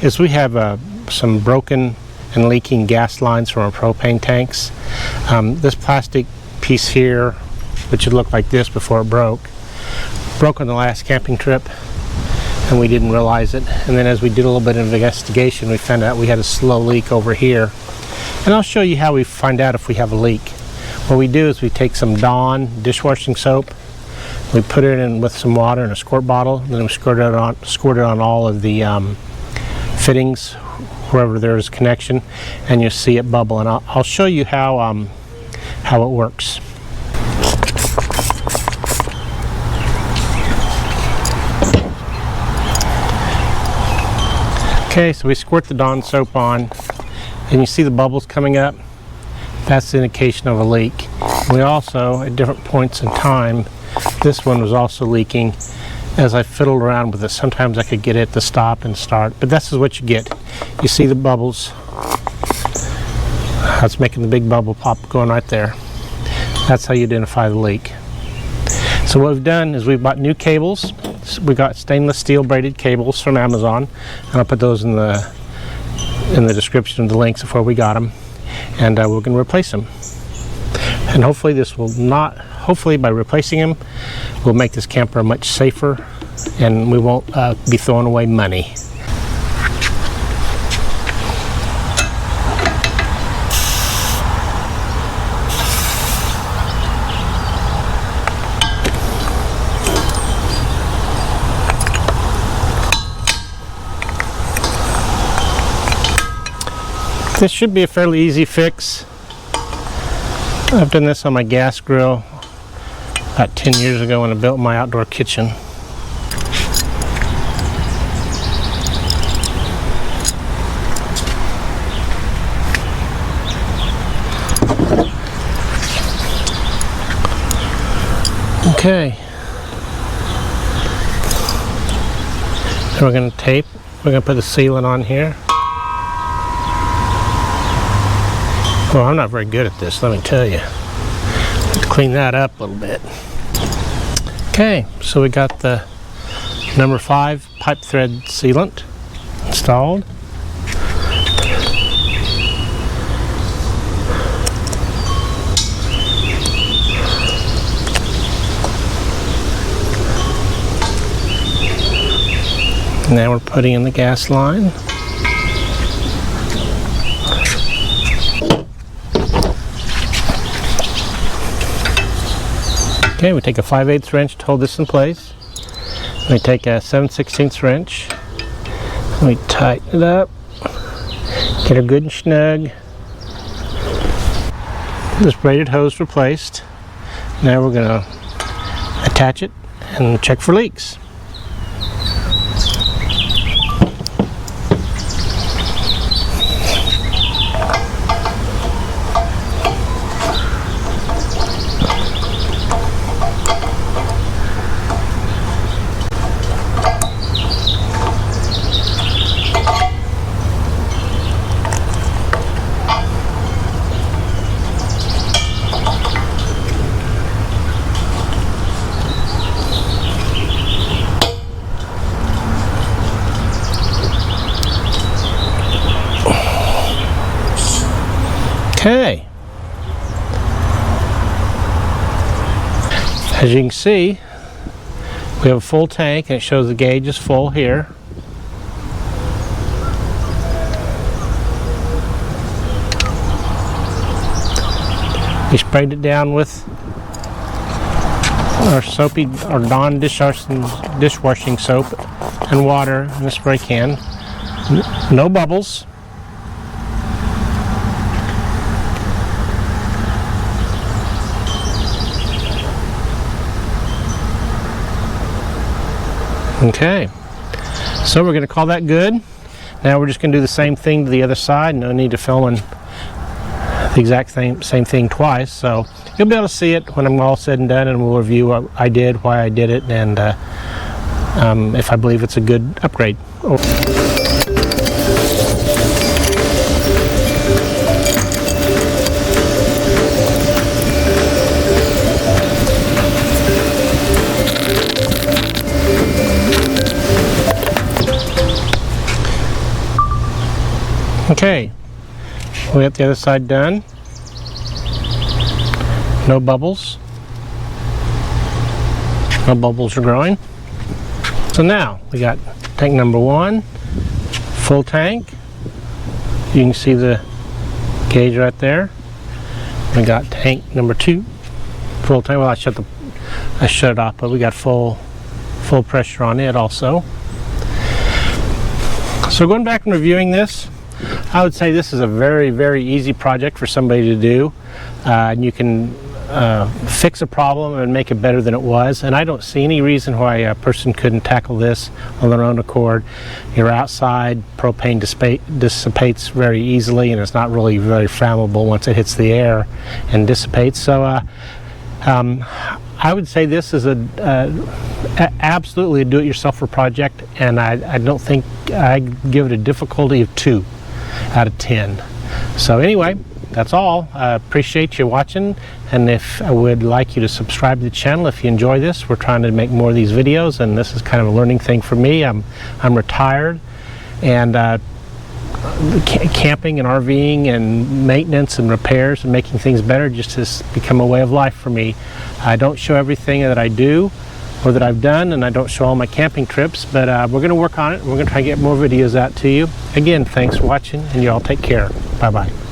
is we have some broken and leaking gas lines from our propane tanks. This plastic piece here, which would look like this before it broke on the last camping trip, and we didn't realize it. And then as we did a little bit of investigation, we found out we had a slow leak over here. And I'll show you how we find out if we have a leak. What we do is we take some Dawn dishwashing soap, we put it in with some water in a squirt bottle, and then we squirt it on all of the fittings wherever there is connection, and you'll see it bubble. And I'll show you how it works. Okay, so we squirt the Dawn soap on, and you see the bubbles coming up. That's the indication of a leak. We also, at different points in time, this one was also leaking. As I fiddled around with it, sometimes I could get it to stop and start, but this is what you get. You see the bubbles. That's making the big bubble pop going right there. That's how you identify the leak. So what we've done is we've bought new cables. We got stainless steel braided cables from Amazon, and I'll put those in the description of the links of where we got them, and we're going to replace them. And hopefully by replacing them, we'll make this camper much safer, and we won't be throwing away money. This should be a fairly easy fix. I've done this on my gas grill about 10 years ago when I built my outdoor kitchen. Okay. So we're going to put the sealant on here. Well, I'm not very good at this, let me tell you. Let's clean that up a little bit. Okay, so we got the number 5 pipe thread sealant installed. Now we're putting in the gas line. Okay, we take a 5/8 wrench to hold this in place. We take a 7/16 wrench. We tighten it up. Get her good and snug. This braided hose replaced. Now we're going to attach it and check for leaks. Okay, as you can see, we have a full tank, and it shows the gauge is full here. We sprayed it down with our Dawn dishwashing soap and water in the spray can. No bubbles. Okay, so we're going to call that good. Now we're just going to do the same thing to the other side. No need to film the exact same thing twice. So you'll be able to see it when I'm all said and done, and we'll review what I did, why I did it, and if I believe it's a good upgrade. Okay, we got the other side done. No bubbles. No bubbles are growing. So now we got tank number 1, full tank. You can see the gauge right there. We got tank number 2, full tank. Well, I shut it off, but we got full pressure on it also. So going back and reviewing this, I would say this is a very, very easy project for somebody to do. And you can fix a problem and make it better than it was, and I don't see any reason why a person couldn't tackle this on their own accord. You're outside, propane dissipates very easily, and it's not really very flammable once it hits the air and dissipates. So I would say this is absolutely a do-it-yourselfer project, and I don't think I give it a difficulty of 2 out of 10. So anyway, that's all. I appreciate you watching, and if I would like you to subscribe to the channel if you enjoy this. We're trying to make more of these videos, and this is kind of a learning thing for me. I'm retired, and camping and RVing and maintenance and repairs and making things better just has become a way of life for me. I don't show everything that I do or that I've done, and I don't show all my camping trips, but we're going to work on it. We're going to try to get more videos out to you. Again, thanks for watching, and you all take care. Bye-bye.